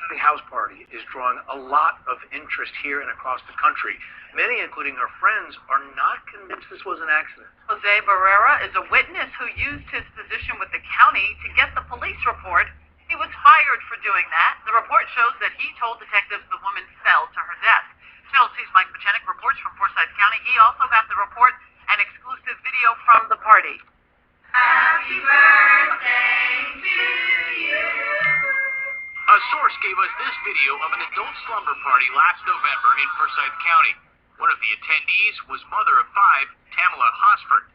The house party is drawing a lot of interest here and across the country. Many, including her friends, are not convinced this was an accident. Jose Barrera is a witness who used his position with the county to get the police report. He was fired for doing that. The report shows that he told detectives the woman fell to her death. Channel 2's Mike Pachenik reports from Forsyth County. He also got the report and exclusive video from the party. Happy birthday to you. A source gave us this video of an adult slumber party last November in Forsyth County. One of the attendees was mother of 5, Tamla HorsFord.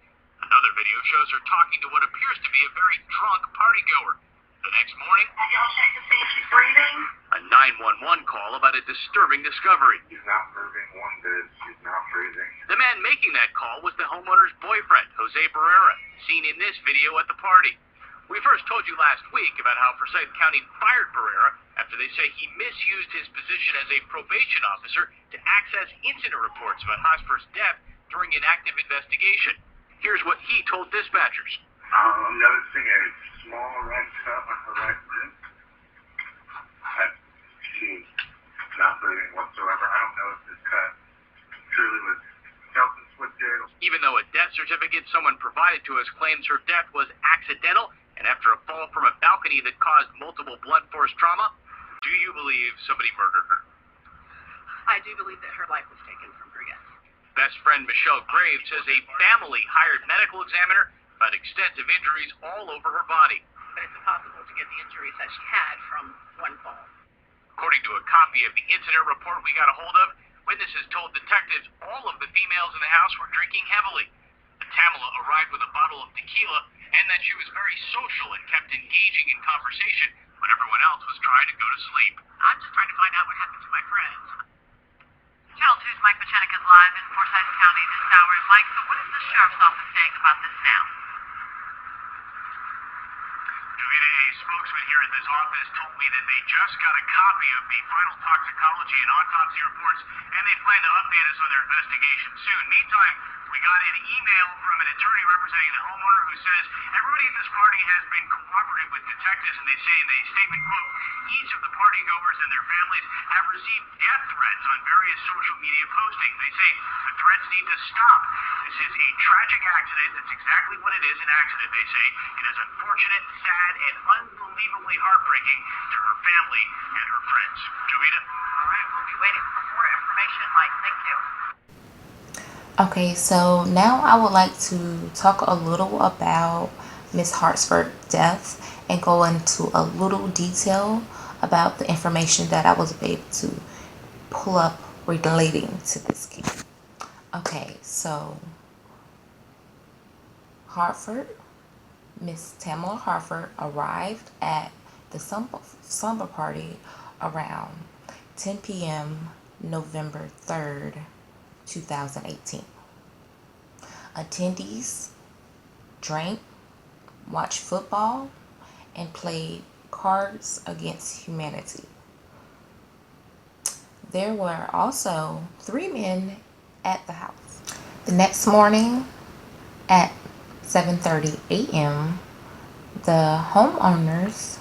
Another video shows her talking to what appears to be a very drunk partygoer. The next morning, Have y'all checked to see if she's breathing? a 911 call about a disturbing discovery. She's not moving one bit. She's not breathing. The man making that call was the homeowner's boyfriend, Jose Barrera, seen in this video at the party. We first told you last week about how Forsyth County fired Barrera after they say he misused his position as a probation officer to access incident reports about HorsFord's death during an active investigation. Here's what he told dispatchers. I'm noticing a small red cut on her right wrist. She's not breathing whatsoever. I don't know if this cut truly was self-inflicted. Even though a death certificate someone provided to us claims her death was accidental and after a fall from a balcony that caused multiple blunt force trauma, do you believe somebody murdered her? I do believe that her life was taken from her, yes. Best friend Michelle Graves says a family hired medical examiner found extensive injuries all over her body. But it's impossible to get the injuries that she had from one fall. According to a copy of the incident report we got a hold of, witnesses told detectives all of the females in the house were drinking heavily. Tamla arrived with a bottle of tequila and that she was very social and kept engaging in conversation when everyone else was trying to go to sleep. I'm just trying to find out what happened to my friends. Channel 2's Mike Pachenik is live in Forsyth County this hour. Mike, so what is the sheriff's office saying about this now? A spokesman here at this office told me that they just got a copy of the final toxicology and autopsy reports, and they plan to update us on their investigation soon. Meantime, we got an email from an attorney representing the homeowner who says everybody at this party has been cooperative with detectives, and they say in the statement, quote, each of the partygoers and their families have received death threats on various social media postings. They say the threats need to stop. This is a tragic accident. That's exactly what it is, an accident, they say. It is unfortunate, sad, and unbelievably heartbreaking to her family and her friends. Jovita? All right, we'll be waiting for more information, Mike. Thank you. Okay, so now I would like to talk a little about Miss HorsFord's death and go into a little detail about the information that I was able to pull up relating to this case. Okay, so Miss Tamla HorsFord arrived at the slumber party around 10 p.m. November 3rd, 2018. Attendees drank, watched football, and played Cards Against Humanity. There were also 3 men at the house. The next morning at 7:30 a.m., the homeowner's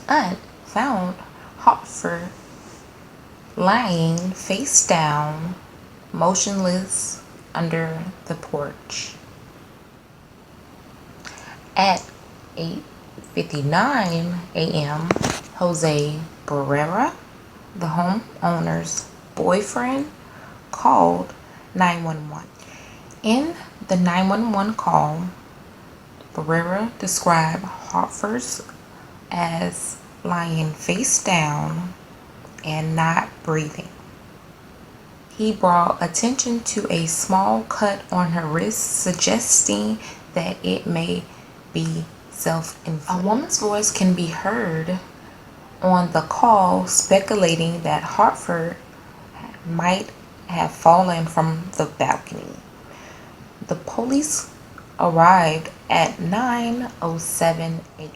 aunt found HorsFord lying face down, motionless under the porch. At 8:59 a.m., Jose Barrera, the homeowner's boyfriend, called 911. In the 911 call, Barrera described HorsFord as lying face down and not breathing. He brought attention to a small cut on her wrist, suggesting that it may be self-inflicted. A woman's voice can be heard on the call speculating that HorsFord might have fallen from the balcony. The police arrived at 9:07 a.m.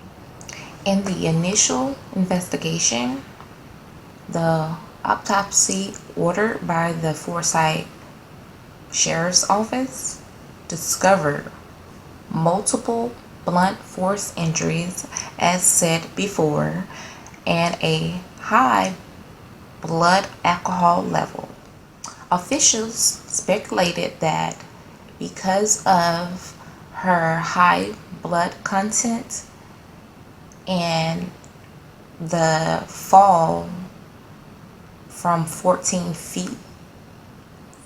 In the initial investigation, the autopsy ordered by the Forsyth Sheriff's Office discovered multiple blunt force injuries, as said before, and a high blood alcohol level. Officials speculated that because of her high blood content and the fall from 14 feet,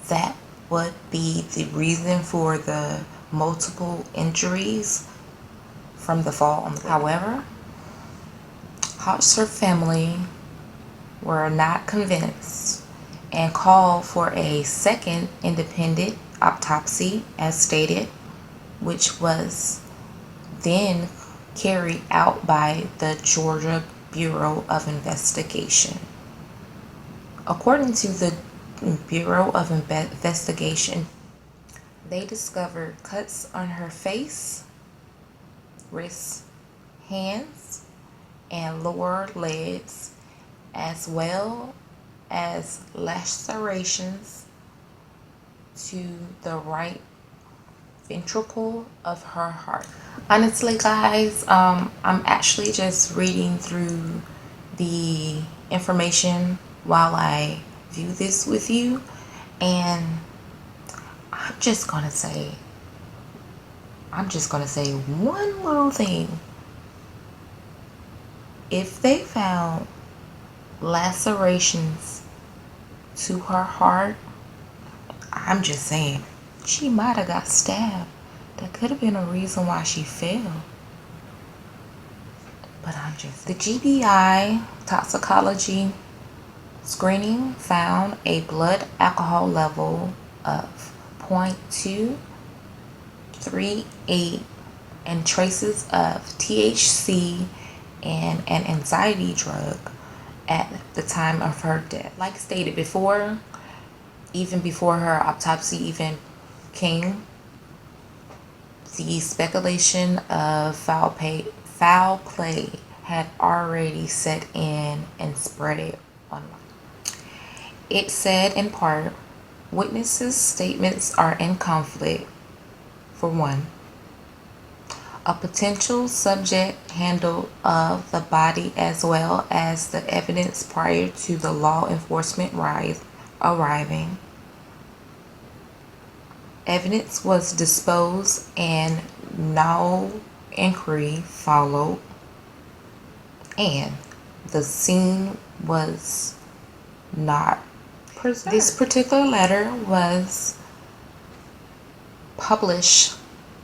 that would be the reason for the multiple injuries from the fall on the ground. However, HorsFord family were not convinced and called for a second independent autopsy as stated, which was then carried out by the Georgia Bureau of Investigation. According to the Bureau of Investigation, they discovered cuts on her face, wrists, hands, and lower legs, as well as lacerations to the right ventricle of her heart. Honestly, guys, I'm actually just reading through the information while I view this with you, and I'm just gonna say one little thing. If they found lacerations to her heart, I'm just saying she might have got stabbed. That could have been a reason why she fell. But the GBI toxicology screening found a blood alcohol level of 0.238 and traces of THC and an anxiety drug at the time of her death. Like stated before, even before her autopsy even came, the speculation of foul play had already set in and spread it online. It said in part, witnesses' statements are in conflict. For one, a potential subject handle of the body as well as the evidence prior to the law enforcement arriving. Evidence was disposed and no inquiry followed, and the scene was not preserved. This particular letter was published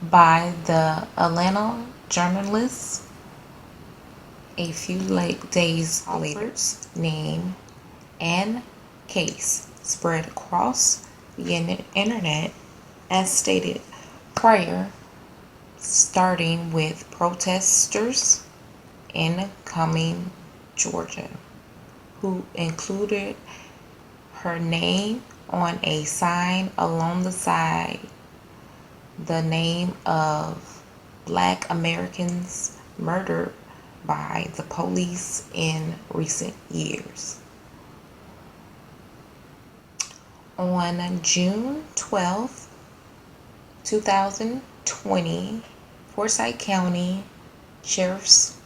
by the Atlanta journalist a few days later. Name and case spread across the internet as stated prior, starting with protesters in Cumming, Georgia, who included her name on a sign along the side, the name of Black Americans murdered by the police in recent years. On June 12, 2020, Forsyth County Sheriff's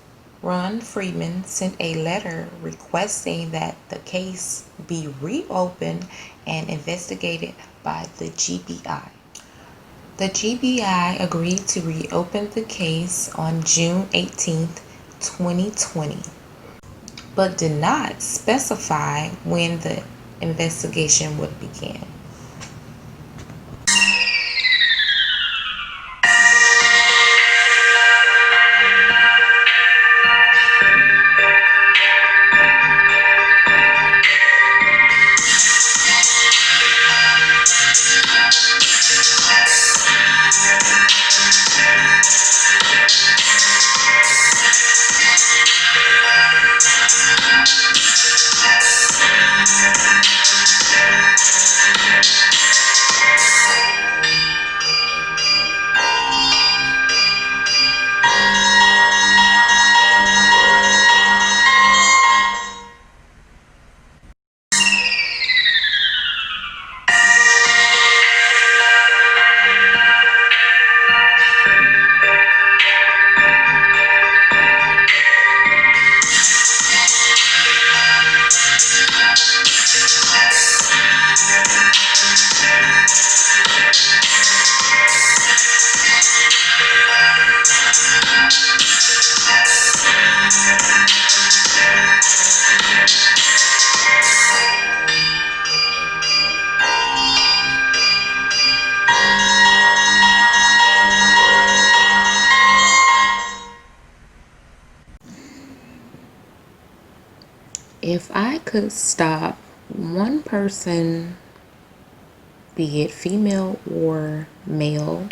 Ron Freeman sent a letter requesting that the case be reopened and investigated by the GBI. The GBI agreed to reopen the case on June 18, 2020, but did not specify when the investigation would begin. If I could stop one person, be it female or male,